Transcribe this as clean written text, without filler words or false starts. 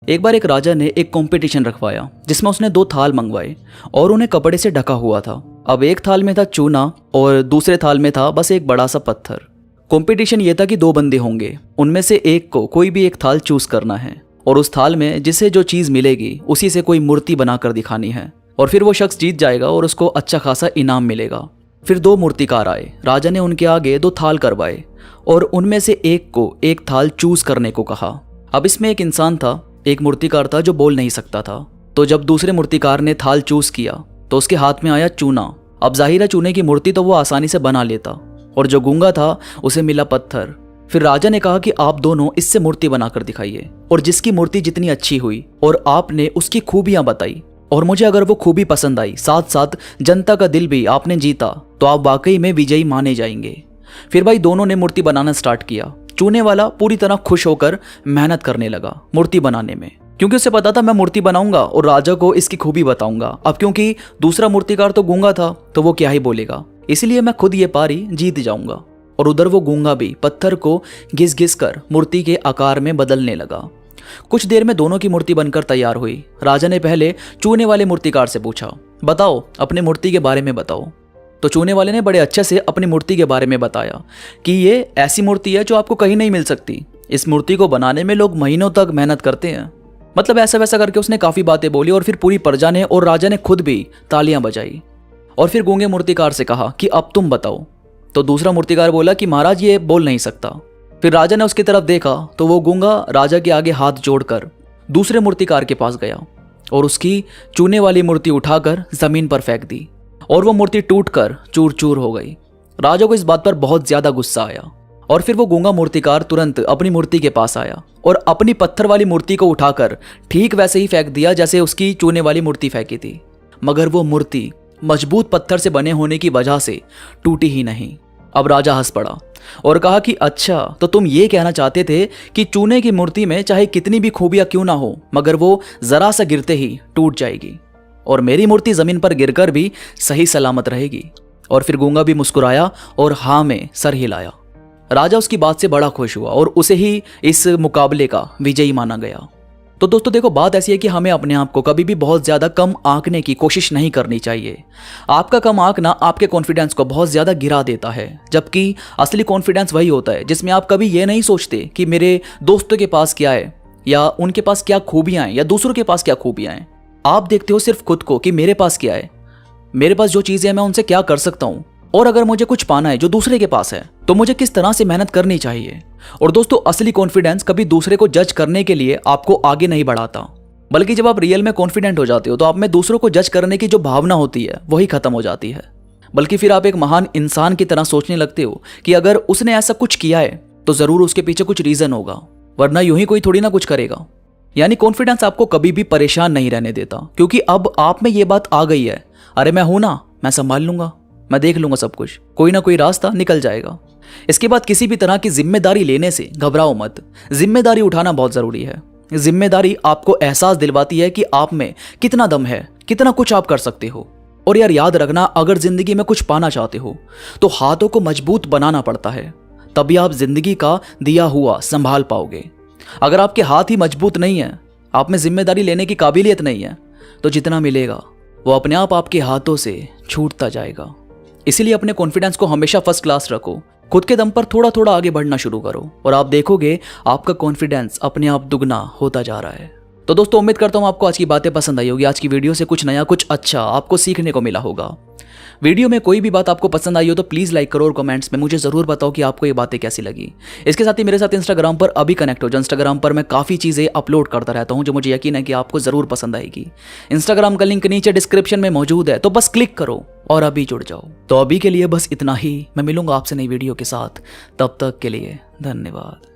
एक बार एक राजा ने एक कंपटीशन रखवाया जिसमें उसने 2 थाल मंगवाए और उन्हें कपड़े से ढका हुआ था। अब एक थाल में था चूना और दूसरे थाल में था बस एक बड़ा सा पत्थर। कंपटीशन ये था कि 2 बंदे होंगे, उनमें से एक को कोई भी एक थाल चूज करना है और उस थाल में जिसे जो चीज मिलेगी उसी से कोई मूर्ति बनाकर दिखानी है और फिर वो शख्स जीत जाएगा और उसको अच्छा खासा इनाम मिलेगा। फिर 2 मूर्तिकार आए, राजा ने उनके आगे 2 थाल करवाए और उनमें से एक को एक थाल चूज करने को कहा। अब इसमें एक इंसान था, एक मूर्तिकार था जो बोल नहीं सकता था। तो जब दूसरे मूर्तिकार ने थाल चूज किया तो उसके हाथ में आया चूना। अब जाहिर है चूने की मूर्ति तो वो आसानी से बना लेता और जो गूंगा था उसे मिला पत्थर। फिर राजा ने कहा कि आप दोनों इससे मूर्ति बनाकर दिखाइए और जिसकी मूर्ति जितनी अच्छी हुई और आपने उसकी खूबियां बताई और मुझे अगर वो खूबी पसंद आई, साथ साथ जनता का दिल भी आपने जीता, तो आप वाकई में विजयी माने जाएंगे। फिर भाई दोनों ने मूर्ति बनाना स्टार्ट किया। चूने वाला पूरी तरह खुश होकर मेहनत करने लगा मूर्ति बनाने में, क्योंकि उसे पता था मैं मूर्ति बनाऊंगा और राजा को इसकी खूबी बताऊंगा। अब क्योंकि दूसरा मूर्तिकार तो गूंगा था तो वो क्या ही बोलेगा, इसलिए मैं खुद ये पारी जीत जाऊंगा। और उधर वो गूंगा भी पत्थर को घिस घिस कर मूर्ति के आकार में बदलने लगा। कुछ देर में दोनों की मूर्ति बनकर तैयार हुई। राजा ने पहले चूने वाले मूर्तिकार से पूछा, बताओ अपने मूर्ति के बारे में बताओ। तो चूने वाले ने बड़े अच्छे से अपनी मूर्ति के बारे में बताया कि ये ऐसी मूर्ति है जो आपको कहीं नहीं मिल सकती। इस मूर्ति को बनाने में लोग महीनों तक मेहनत करते हैं। मतलब ऐसा वैसा करके उसने काफी बातें बोली और फिर पूरी प्रजा ने और राजा ने खुद भी तालियां बजाई। और फिर गूंगे मूर्तिकार से कहा कि अब तुम बताओ। तो दूसरा मूर्तिकार बोला कि महाराज ये बोल नहीं सकता। फिर राजा ने उसकी तरफ देखा तो वो गूंगा राजा के आगे हाथ जोड़कर दूसरे मूर्तिकार के पास गया और उसकी चूने वाली मूर्ति उठाकर जमीन पर फेंक दी और वो मूर्ति टूटकर चूर चूर हो गई। राजा को इस बात पर बहुत ज्यादा गुस्सा आया और फिर वो गूंगा मूर्तिकार तुरंत अपनी मूर्ति के पास आया और अपनी पत्थर वाली मूर्ति को उठाकर ठीक वैसे ही फेंक दिया जैसे उसकी चूने वाली मूर्ति फेंकी थी। मगर वो मूर्ति मजबूत पत्थर से बने होने की वजह से टूटी ही नहीं। अब राजा हंस पड़ा और कहा कि अच्छा, तो तुम ये कहना चाहते थे कि चूने की मूर्ति में चाहे कितनी भी खूबियां क्यों ना हो, मगर वो जरा सा गिरते ही टूट जाएगी और मेरी मूर्ति जमीन पर गिरकर भी सही सलामत रहेगी। और फिर गूंगा भी मुस्कुराया और हाँ में सर हिलाया। राजा उसकी बात से बड़ा खुश हुआ और उसे ही इस मुकाबले का विजयी माना गया। तो दोस्तों देखो, बात ऐसी है कि हमें अपने आप को कभी भी बहुत ज्यादा कम आंकने की कोशिश नहीं करनी चाहिए। आपका कम आंकना आपके कॉन्फिडेंस को बहुत ज्यादा गिरा देता है, जबकि असली कॉन्फिडेंस वही होता है जिसमें आप कभी ये नहीं सोचते कि मेरे दोस्तों के पास क्या है या उनके पास क्या खूबियां हैं या दूसरों के पास क्या खूबियां हैं। आप देखते हो सिर्फ खुद को कि मेरे पास क्या है, मेरे पास जो चीजें हैं मैं उनसे क्या कर सकता हूं, और अगर मुझे कुछ पाना है जो दूसरे के पास है तो मुझे किस तरह से मेहनत करनी चाहिए। और दोस्तों असली कॉन्फिडेंस कभी दूसरे को जज करने के लिए आपको आगे नहीं बढ़ाता, बल्कि जब आप रियल में कॉन्फिडेंट हो जाते हो तो आप में दूसरों को जज करने की जो भावना होती है वही खत्म हो जाती है। बल्कि फिर आप एक महान इंसान की तरह सोचने लगते हो कि अगर उसने ऐसा कुछ किया है तो जरूर उसके पीछे कुछ रीजन होगा, वरना यूं ही कोई थोड़ी ना कुछ करेगा। यानी कॉन्फिडेंस आपको कभी भी परेशान नहीं रहने देता, क्योंकि अब आप में ये बात आ गई है, अरे मैं हूं ना, मैं संभाल लूंगा, मैं देख लूंगा सब कुछ, कोई ना कोई रास्ता निकल जाएगा। इसके बाद किसी भी तरह की जिम्मेदारी लेने से घबराओ मत। जिम्मेदारी उठाना बहुत जरूरी है। जिम्मेदारी आपको एहसास दिलवाती है कि आप में कितना दम है, कितना कुछ आप कर सकते हो। और यार याद रखना, अगर जिंदगी में कुछ पाना चाहते हो तो हाथों को मजबूत बनाना पड़ता है, तभी आप जिंदगी का दिया हुआ संभाल पाओगे। अगर आपके हाथ ही मजबूत नहीं है, आप में जिम्मेदारी लेने की काबिलियत नहीं है, तो जितना मिलेगा वो अपने आप आपके हाथों से छूटता जाएगा। इसीलिए अपने कॉन्फिडेंस को हमेशा फर्स्ट क्लास रखो, खुद के दम पर थोड़ा थोड़ा आगे बढ़ना शुरू करो और आप देखोगे आपका कॉन्फिडेंस अपने आप दुगना होता जा रहा है। तो दोस्तों उम्मीद करता हूँ आपको आज की बातें पसंद आई होगी। आज की वीडियो से कुछ नया, कुछ अच्छा आपको सीखने को मिला होगा। वीडियो में कोई भी बात आपको पसंद आई हो तो प्लीज़ लाइक करो और कमेंट्स में मुझे ज़रूर बताओ कि आपको ये बातें कैसी लगी। इसके साथ ही मेरे साथ इंस्टाग्राम पर अभी कनेक्ट हो जाओ। इंस्टाग्राम पर मैं काफ़ी चीज़ें अपलोड करता रहता हूँ जो मुझे यकीन है कि आपको ज़रूर पसंद आएगी। इंस्टाग्राम का लिंक नीचे डिस्क्रिप्शन में मौजूद है, तो बस क्लिक करो और अभी जुड़ जाओ। तो अभी के लिए बस इतना ही, मैं मिलूंगा आपसे नई वीडियो के साथ, तब तक के लिए धन्यवाद।